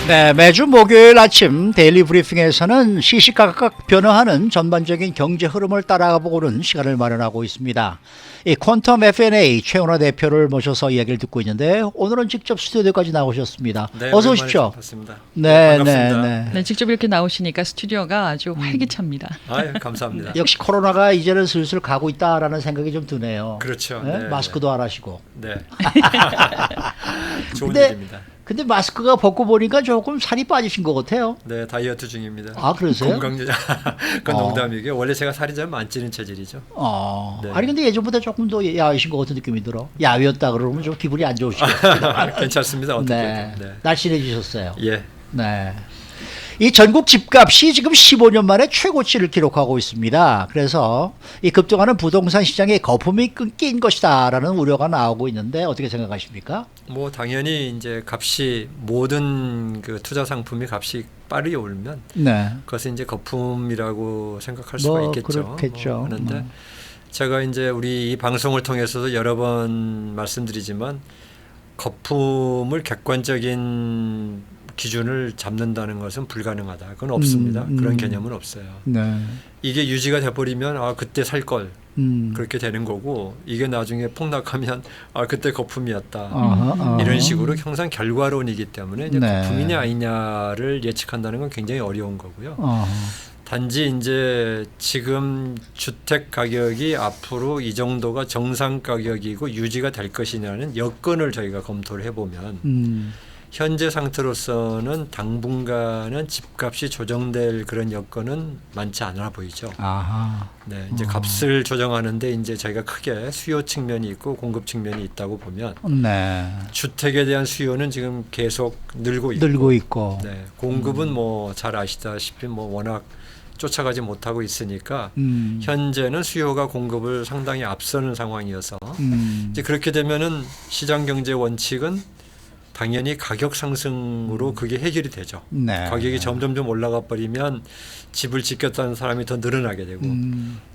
네, 매주 목요일 아침 데일리 브리핑에서는 시시각각 변화하는 전반적인 경제 흐름을 따라가 보는 시간을 마련하고 있습니다. 이 퀀텀 FNA 최은하 대표를 모셔서 이야기를 듣고 있는데 오늘은 직접 스튜디오까지 나오셨습니다. 네, 어서 오십시오. 반갑습니다. 네, 반갑습니다. 네. 네, 직접 이렇게 나오시니까 스튜디오가 아주 활기찹니다. 아유, 감사합니다. 역시 코로나가 이제는 슬슬 가고 있다라는 생각이 좀 드네요. 그렇죠. 네? 네, 마스크도 안 하시고. 네. 좋은 근데- 일입니다. 근데 마스크가 벗고 보니까 조금 살이 빠지신 것 같아요. 네, 다이어트 중입니다. 아, 그러세요? 건강유지. 그건 농담이고요. 원래 제가 살이 좀 안 찌는 체질이죠. 네. 아니 근데 예전보다 조금 더 야위신 것 같은 느낌이 들어. 야위였다 그러면 좀 기분이 안 좋으시겠어요. 괜찮습니다. 어떻게? 네. 네. 날씬해지셨어요. 예. 네. 이 전국 집값이 지금 15년 만에 최고치를 기록하고 있습니다. 그래서 이 급등하는 부동산 시장에 거품이 낀 것이다라는 우려가 나오고 있는데 어떻게 생각하십니까? 뭐 당연히 이제 값이 모든 그 투자 상품이 값이 빠르게 오르면 네. 그것은 이제 거품이라고 생각할 수가 뭐 있겠죠. 그렇겠죠. 그런데 제가 이제 우리 이 방송을 통해서도 여러 번 말씀드리지만 거품을 객관적인 기준을 잡는다는 것은 불가능하다. 그건 없습니다. 그런 개념은 없어요. 네. 이게 유지가 돼버리면 아 그때 살 걸 그렇게 되는 거고 이게 나중에 폭락하면 아 그때 거품이었다. 이런 식으로 항상 결과론이기 때문에 이제 네. 거품이냐 아니냐를 예측한다는 건 굉장히 어려운 거고요. 단지 이제 지금 주택 가격이 앞으로 이 정도가 정상 가격이고 유지가 될 것이냐는 여건을 저희가 검토를 해보면 현재 상태로서는 당분간은 집값이 조정될 그런 여건은 많지 않아 보이죠. 아하. 네, 이제 값을 조정하는데 이제 저희가 크게 수요 측면이 있고 공급 측면이 있다고 보면 네. 주택에 대한 수요는 지금 계속 늘고 있고, 네, 공급은 뭐 잘 아시다시피 뭐 워낙 쫓아가지 못하고 있으니까 현재는 수요가 공급을 상당히 앞서는 상황이어서 이제 그렇게 되면은 시장 경제 원칙은 당연히 가격 상승으로 그게 해결이 되죠. 네. 가격이 점점점 올라가 버리면 집을 짓겠다는 사람이 더 늘어나게 되고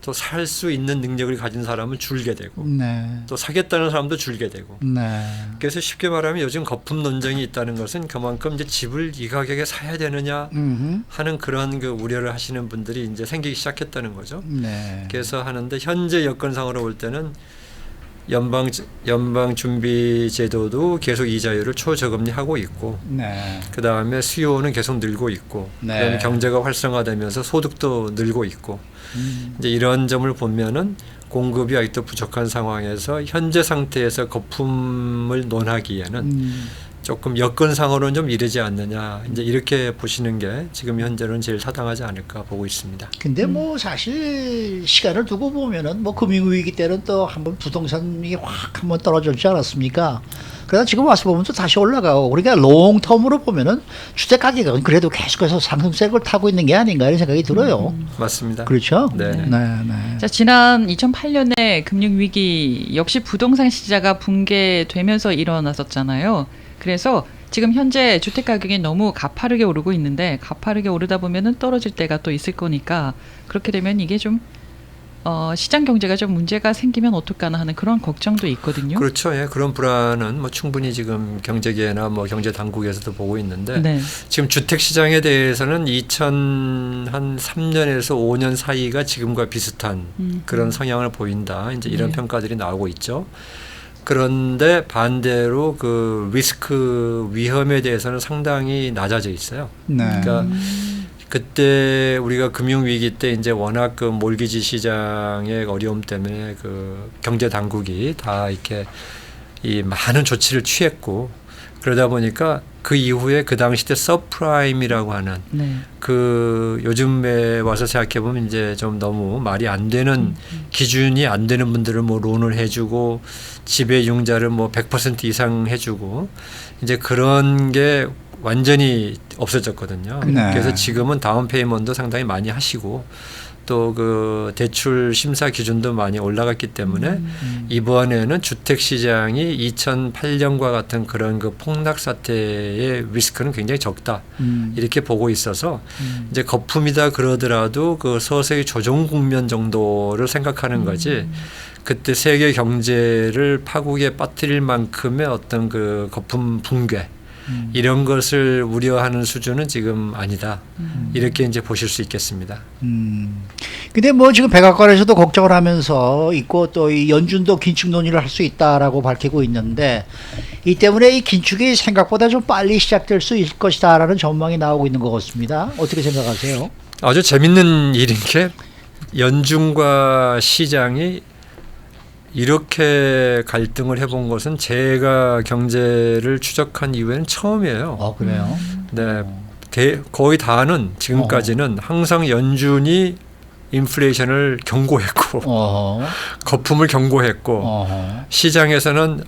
또 살 수 있는 능력을 가진 사람은 줄게 되고 네. 또 사겠다는 사람도 줄게 되고 네. 그래서 쉽게 말하면 요즘 거품 논쟁이 있다는 것은 그만큼 이제 집을 이 가격에 사야 되느냐 하는 그런 그 우려를 하시는 분들이 이제 생기기 시작했다는 거죠. 네. 그래서 하는데 현재 여건상으로 볼 때는 연방 준비 제도도 계속 이자율을 초저금리하고 있고, 네. 그 다음에 수요는 계속 늘고 있고, 네. 그다음에 경제가 활성화되면서 소득도 늘고 있고, 이제 이런 점을 보면은 공급이 아직도 부족한 상황에서 현재 상태에서 거품을 논하기에는 조금 여건상으로는 좀 이르지 않느냐, 이제 이렇게 보시는 게 지금 현재는 제일 타당하지 않을까 보고 있습니다. 근데 뭐 사실 시간을 두고 보면은 뭐 금융위기 때는 또 한번 부동산이 확 한번 떨어졌지 않았습니까? 그러다 지금 와서 보면 또 다시 올라가고 그러니까 롱텀으로 보면은 주택 가격은 그래도 계속해서 상승세를 타고 있는 게 아닌가 이런 생각이 들어요. 맞습니다. 그렇죠? 네. 네. 자, 지난 2008년에 금융위기 역시 부동산 시장이 붕괴되면서 일어났었잖아요. 그래서 지금 현재 주택 가격이 너무 가파르게 오르고 있는데 가파르게 오르다 보면은 떨어질 때가 또 있을 거니까 그렇게 되면 이게 좀 시장 경제가 좀 문제가 생기면 어떨까나 하는 그런 걱정도 있거든요. 그렇죠. 예, 그런 불안은 뭐 충분히 지금 경제계나 뭐 경제 당국에서도 보고 있는데 네. 지금 주택 시장에 대해서는 2003년에서 5년 사이가 지금과 비슷한 그런 성향을 보인다. 이제 이런 평가들이 나오고 있죠. 그런데 반대로 그 리스크 위험에 대해서는 상당히 낮아져 있어요. 네. 그러니까 그때 우리가 금융 위기 때 이제 워낙 그 몰기지 시장의 어려움 때문에 그 경제 당국이 다 이렇게 이 많은 조치를 취했고 그러다 보니까 그 이후에 그 당시 때 서프라임이라고 하는 그 요즘에 와서 생각해 보면 이제 좀 너무 말이 안 되는 기준이 안 되는 분들을 뭐 론을 해주고 집의 융자를 뭐 100% 이상 해주고 이제 그런 게 완전히 없어졌거든요. 네. 그래서 지금은 다운 페이먼트도 상당히 많이 하시고 또 그 대출 심사 기준도 많이 올라갔기 때문에 이번에는 주택 시장이 2008년과 같은 그런 그 폭락 사태의 리스크는 굉장히 적다 이렇게 보고 있어서 이제 거품이다 그러더라도 그 서서히 조정 국면 정도를 생각하는 거지. 그때 세계 경제를 파국에 빠뜨릴 만큼의 어떤 그 거품 붕괴 이런 것을 우려하는 수준은 지금 아니다. 이렇게 이제 보실 수 있겠습니다. 근데 뭐 지금 백악관에서도 걱정을 하면서 있고 또 이 연준도 긴축 논의를 할 수 있다라고 밝히고 있는데 이 때문에 이 긴축이 생각보다 좀 빨리 시작될 수 있을 것이다라는 전망이 나오고 있는 것 같습니다. 어떻게 생각하세요? 아주 재밌는 일인 게 연준과 시장이 이렇게 갈등을 해본 것은 제가 경제를 추적한 이후에는 처음이에요. 그래요? 네, 거의 다는 지금까지는 항상 연준이 인플레이션을 경고했고 거품을 경고했고 시장에서는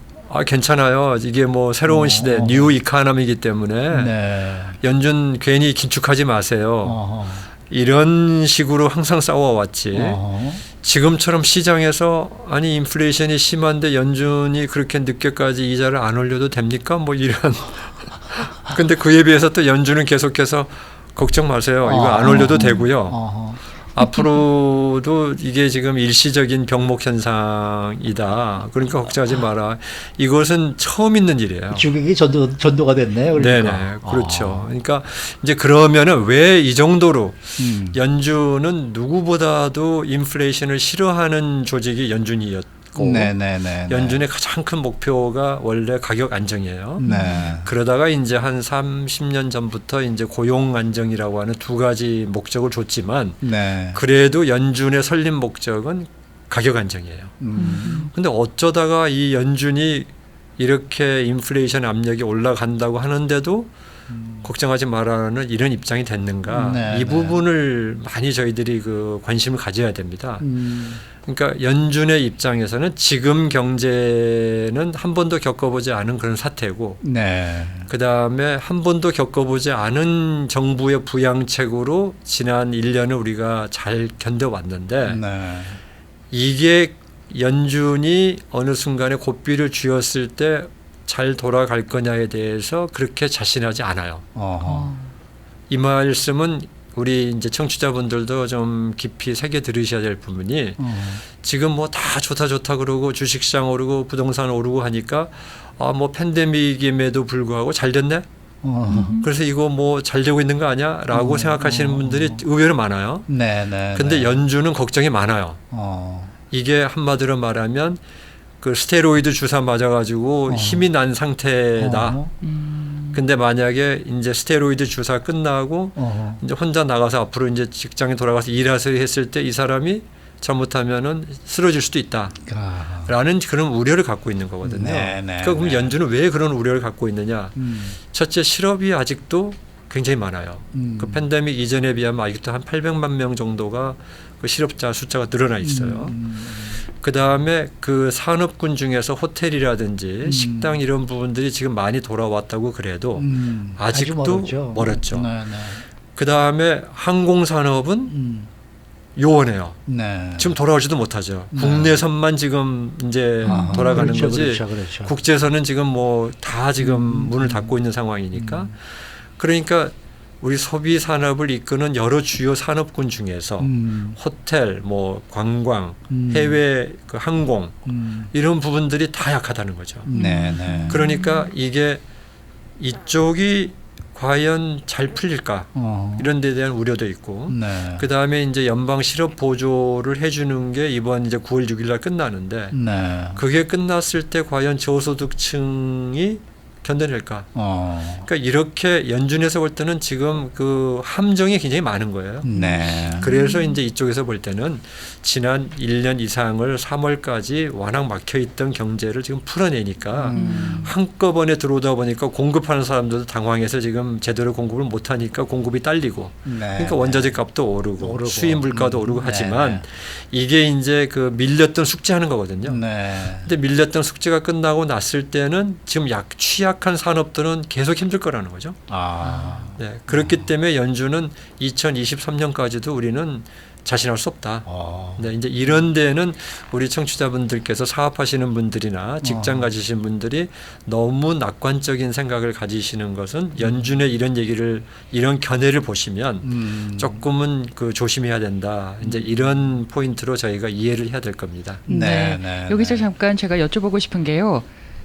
괜찮아요. 이게 뭐 새로운 시대, 뉴 이카노미이기 때문에 연준 괜히 긴축하지 마세요. 이런 식으로 항상 싸워왔지. 지금처럼 시장에서 아니 인플레이션이 심한데 연준이 그렇게 늦게까지 이자를 안 올려도 됩니까? 뭐 이런. 근데 그에 비해서 또 연준은 계속해서 걱정 마세요. 이거 안 올려도 되고요. 앞으로도 이게 지금 일시적인 병목 현상이다. 그러니까 걱정하지 마라. 이것은 처음 있는 일이에요. 주객이 전도가 됐네요. 그러니까. 네네, 그렇죠. 그러니까 이제 그러면은 왜 이 정도로 연준은 누구보다도 인플레이션을 싫어하는 조직이 연준이었고, 연준의 가장 큰 목표가 원래 가격 안정이에요. 그러다가 이제 한 30년 전부터 이제 고용 안정이라고 하는 두 가지 목적을 줬지만, 그래도 연준의 설립 목적은 가격 안정이에요. 근데 어쩌다가 이 연준이 이렇게 인플레이션 압력이 올라간다고 하는데도 걱정하지 말라는 이런 입장이 됐는가? 이 부분을 많이 저희들이 그 관심을 가져야 됩니다. 그러니까 연준의 입장에서는 지금 경제는 한 번도 겪어보지 않은 그런 사태고, 그 다음에 한 번도 겪어보지 않은 정부의 부양책으로 지난 1년을 우리가 잘 견뎌왔는데, 이게 연준이 어느 순간에 고삐를 쥐었을 때 잘 돌아갈 거냐에 대해서 그렇게 자신하지 않아요. 이 말씀은 우리 이제 청취자분들도 좀 깊이 새겨 들으셔야 될 부분이, 지금 뭐 다 좋다 그러고 주식시장 오르고 부동산 오르고 하니까 뭐 팬데믹임에도 불구하고 잘 됐네. 그래서 이거 뭐 잘 되고 있는 거 아니야?라고 생각하시는 분들이 의외로 많아요. 근데 연준은 걱정이 많아요. 이게 한마디로 말하면 그 스테로이드 주사 맞아가지고 힘이 난 상태다. 근데 만약에 이제 스테로이드 주사 끝나고 이제 혼자 나가서 앞으로 이제 직장에 돌아가서 일하세요 했을 때 이 사람이 잘못하면은 쓰러질 수도 있다라는 그런 우려를 갖고 있는 거거든요. 그러니까 그럼 연준은 왜 그런 우려를 갖고 있느냐? 첫째, 실업이 아직도 굉장히 많아요. 그 팬데믹 이전에 비하면 아직도 한 800만 명 정도가 그 실업자 숫자가 늘어나 있어요. 그 다음에 그 산업군 중에서 호텔이라든지 식당 이런 부분들이 지금 많이 돌아왔다고 그래도 아직도 멀었죠. 그 다음에 항공산업은 요원해요. 지금 돌아오지도 못하죠. 국내선만 지금 이제 돌아가는 거지. 국제선은 지금 뭐 다 지금 문을 닫고 있는 상황이니까. 그러니까 우리 소비 산업을 이끄는 여러 주요 산업군 중에서 호텔, 뭐 관광, 해외 그 항공 이런 부분들이 다 약하다는 거죠. 그러니까 이게 이쪽이 과연 잘 풀릴까 이런 데 대한 우려도 있고, 그 다음에 이제 연방 실업 보조를 해주는 게 이번 이제 9월 6일날 끝나는데, 그게 끝났을 때 과연 저소득층이 견뎌낼까? 그러니까 이렇게 연준에서 볼 때는 지금 그 함정이 굉장히 많은 거예요. 그래서 이제 이쪽에서 볼 때는 지난 1년 이상을 3월까지 워낙 막혀있던 경제를 지금 풀어내니까 한꺼번에 들어오다 보니까 공급하는 사람들도 당황해서 지금 제대로 공급을 못하니까 공급이 딸리고, 그러니까 원자재 값도 오르고 수입 물가도 오르고 하지만 이게 이제 그 밀렸던 숙제하는 거거든요. 근데 밀렸던 숙제가 끝나고 났을 때는 지금 취약한 산업들은 계속 힘들 거라는 거죠. 그렇기 때문에 연준은 2023년까지도 우리는 자신할 수 없다. 이제 이런 데는 우리 청취자분들께서 사업하시는 분들이나 직장 가지신 분들이 너무 낙관적인 생각을 가지시는 것은 연준의 이런 얘기를, 이런 견해를 보시면 조금은 그 조심해야 된다. 이제 이런 포인트로 저희가 이해를 해야 될 겁니다. 여기서 잠깐 제가 여쭤보고 싶은 게요.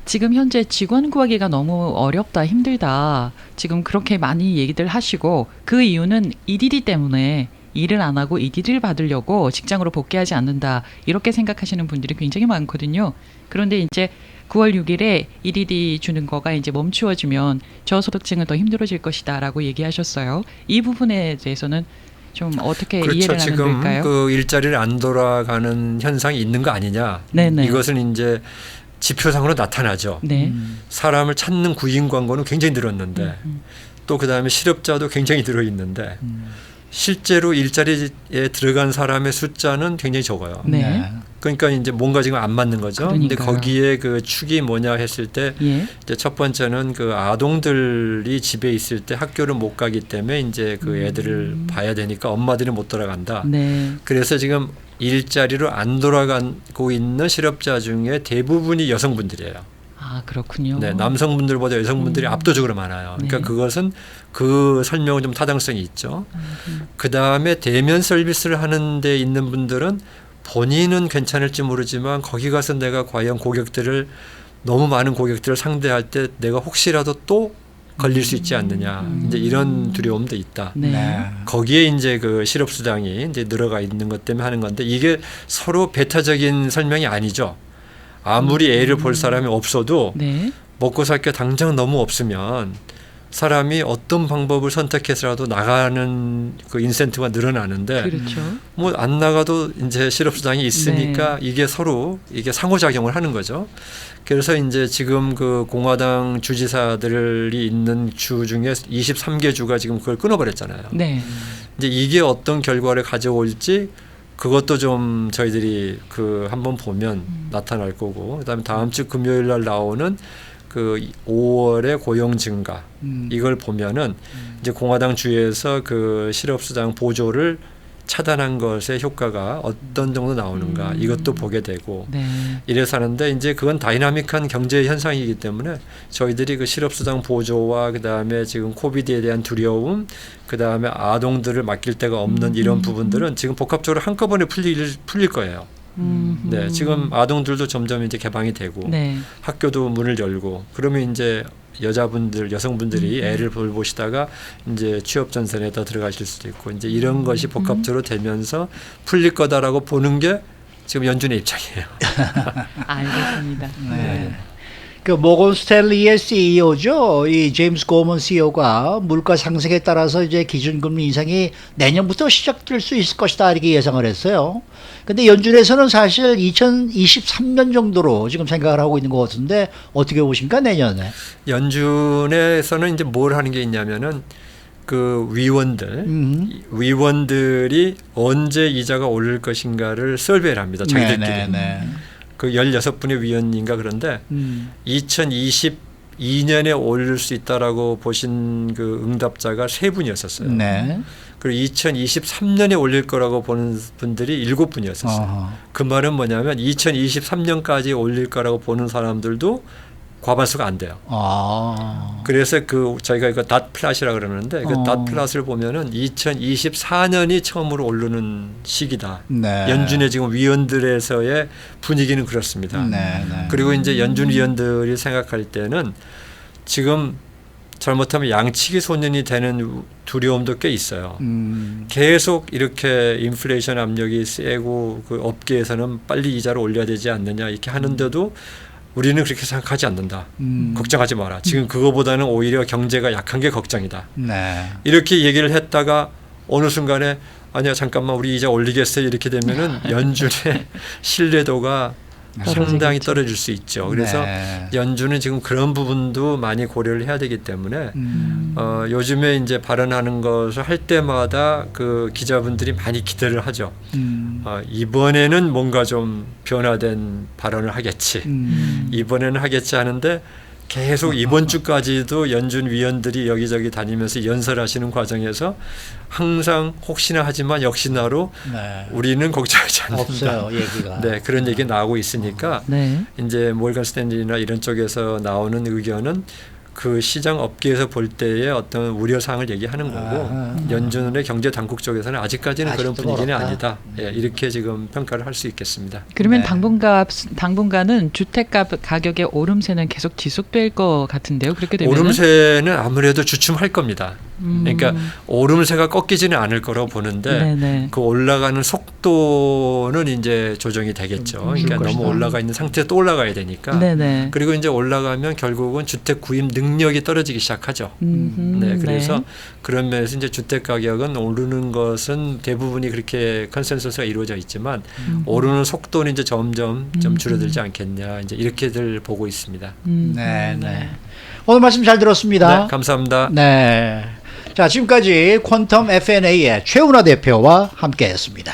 지금 현재 직원 구하기가 너무 어렵다, 힘들다. 지금 그렇게 많이 얘기들 하시고 그 이유는 EDD 때문에 일을 안 하고 EDD를 받으려고 직장으로 복귀하지 않는다. 이렇게 생각하시는 분들이 굉장히 많거든요. 그런데 이제 9월 6일에 EDD 주는 거가 이제 멈추어지면 저소득층은 더 힘들어질 것이다라고 얘기하셨어요. 이 부분에 대해서는 좀 어떻게 그렇죠. 이해를 하면 지금 될까요? 그 일자리를 안 돌아가는 현상이 있는 거 아니냐. 네네. 이것은 이제 지표상으로 나타나죠. 네. 사람을 찾는 구인 광고는 굉장히 늘었는데 또 그다음에 실업자도 굉장히 늘어 있는데 실제로 일자리에 들어간 사람의 숫자는 굉장히 적어요. 네. 그러니까 이제 뭔가 지금 안 맞는 거죠. 근데 그러니까요. 거기에 그 축이 뭐냐 했을 때 예. 이제 첫 번째는 그 아동들이 집에 있을 때 학교를 못 가기 때문에 이제 그 애들을 봐야 되니까 엄마들이 못 돌아간다. 네. 그래서 지금 일자리로 안 돌아가고 있는 실업자 중에 대부분이 여성분들이에요. 아, 그렇군요. 네, 남성분들보다 여성분들이 압도적으로 많아요. 그러니까 네. 그것은 그 설명은 좀 타당성이 있죠. 그 다음에 대면 서비스를 하는 데 있는 분들은 본인은 괜찮을지 모르지만 거기 가서 내가 과연 고객들을 너무 많은 고객들을 상대할 때 내가 혹시라도 또 걸릴 수 있지 않느냐. 이제 이런 두려움도 있다. 네. 거기에 이제 그 실업수당이 이제 늘어가 있는 것 때문에 하는 건데 이게 서로 배타적인 설명이 아니죠. 아무리 애를 볼 사람이 없어도 네. 먹고 살 게 당장 너무 없으면 사람이 어떤 방법을 선택해서라도 나가는 그 인센티브가 늘어나는데 그렇죠. 뭐 안 나가도 이제 실업수당이 있으니까 이게 서로 이게 상호작용을 하는 거죠. 그래서 이제 지금 그 공화당 주지사들이 있는 주 중에 23개 주가 지금 그걸 끊어버렸잖아요. 네. 이제 이게 어떤 결과를 가져올지 그것도 좀 저희들이 그 한번 보면 나타날 거고 그다음에 다음 주 금요일 날 나오는 그 5월의 고용 증가 이걸 보면은 이제 공화당 주에서 그 실업수당 보조를 차단한 것의 효과가 어떤 정도 나오는가 이것도 보게 되고 네. 이래서 하는데 이제 그건 다이나믹한 경제 현상이기 때문에 저희들이 그 실업수당 보조와 그다음에 지금 코비드에 대한 두려움 그다음에 아동들을 맡길 데가 없는 이런 부분들은 지금 복합적으로 한꺼번에 풀릴 거예요. 네, 지금 아동들도 점점 이제 개방이 되고 네. 학교도 문을 열고 그러면 이제 여성분들이 애를 돌보시다가 이제 취업 전선에 더 들어가실 수도 있고 이제 이런 것이 복합적으로 되면서 풀릴 거다라고 보는 게 지금 연준의 입장이에요. 알겠습니다. 네. 그 모건 스탠리의 CEO죠. 이 제임스 고먼 CEO가 물가 상승에 따라서 이제 기준금리 인상이 내년부터 시작될 수 있을 것이다 이렇게 예상을 했어요. 근데 연준에서는 사실 2023년 정도로 지금 생각을 하고 있는 것 같은데 어떻게 보십니까 내년에? 연준에서는 이제 뭘 하는 게 있냐면은 그 위원들이 언제 이자가 오를 것인가를 설베이를 합니다. 자기들끼리. 그 16분의 위원인가 그런데 2022년에 오를 수 있다라고 보신 그 응답자가 3분이었었어요. 네. 그리고 2023년에 올릴 거라고 보는 분들이 7분이었었어요. 그 말은 뭐냐면 2023년까지 올릴 거라고 보는 사람들도 과반수가 안 돼요. 그래서 그 저희가 이거 닷 플랫이라 그러는데 그 닷 플랫을 보면은 2024년이 처음으로 오르는 시기다. 네. 연준의 지금 위원들에서의 분위기는 그렇습니다. 그리고 이제 연준 위원들이 생각할 때는 지금 잘못하면 양치기 소년이 되는 두려움도 꽤 있어요. 계속 이렇게 인플레이션 압력이 세고 그 업계에서는 빨리 이자를 올려야 되지 않느냐 이렇게 하는데도 우리는 그렇게 생각하지 않는다. 걱정하지 마라. 지금 그거보다는 오히려 경제가 약한 게 걱정이다. 이렇게 얘기를 했다가 어느 순간에 아니야 잠깐만 우리 이자 올리겠어요 이렇게 되면은 연준의 신뢰도가 상당히 떨어질 수 있죠. 그래서 연준은 지금 그런 부분도 많이 고려를 해야 되기 때문에 요즘에 이제 발언하는 것을 할 때마다 그 기자분들이 많이 기대를 하죠. 이번에는 뭔가 좀 변화된 발언을 하겠지. 이번에는 하겠지 하는데 계속 이번 주까지도 연준 위원들이 여기저기 다니면서 연설하시는 과정에서 항상 혹시나 하지만 역시나로 우리는 걱정하지 않는다. 없어요 얘기가. 네, 그런 얘기 나오고 있으니까 이제 몰건 스탠리나 이런 쪽에서 나오는 의견은 그 시장 업계에서 볼 때의 어떤 우려 사항을 얘기하는 거고 연준의 경제 당국 쪽에서는 아직까지는 그런 아직도 분위기는 멀었다. 아니다. 예, 이렇게 지금 평가를 할 수 있겠습니다. 그러면 네. 당분간은 주택값 가격의 오름세는 계속 지속될 것 같은데요. 그렇게 되면 오름세는 아무래도 주춤할 겁니다. 음. 그러니까 오름세가 꺾이지는 않을 거라고 보는데 네네. 그 올라가는 속도는 이제 조정이 되겠죠. 그러니까 그럴 너무 것이다. 올라가 있는 상태에서 또 올라가야 되니까. 네네. 그리고 이제 올라가면 결국은 주택 구입 능력이 떨어지기 시작하죠. 네, 그래서 네. 그런 면에서 이제 주택 가격은 오르는 것은 대부분이 그렇게 컨센서스가 이루어져 있지만 오르는 속도는 이제 점점 좀 줄어들지 않겠냐 이제 이렇게들 보고 있습니다. 네, 네. 오늘 말씀 잘 들었습니다. 네, 감사합니다. 네. 자, 지금까지 퀀텀 FNA의 최은하 대표와 함께했습니다.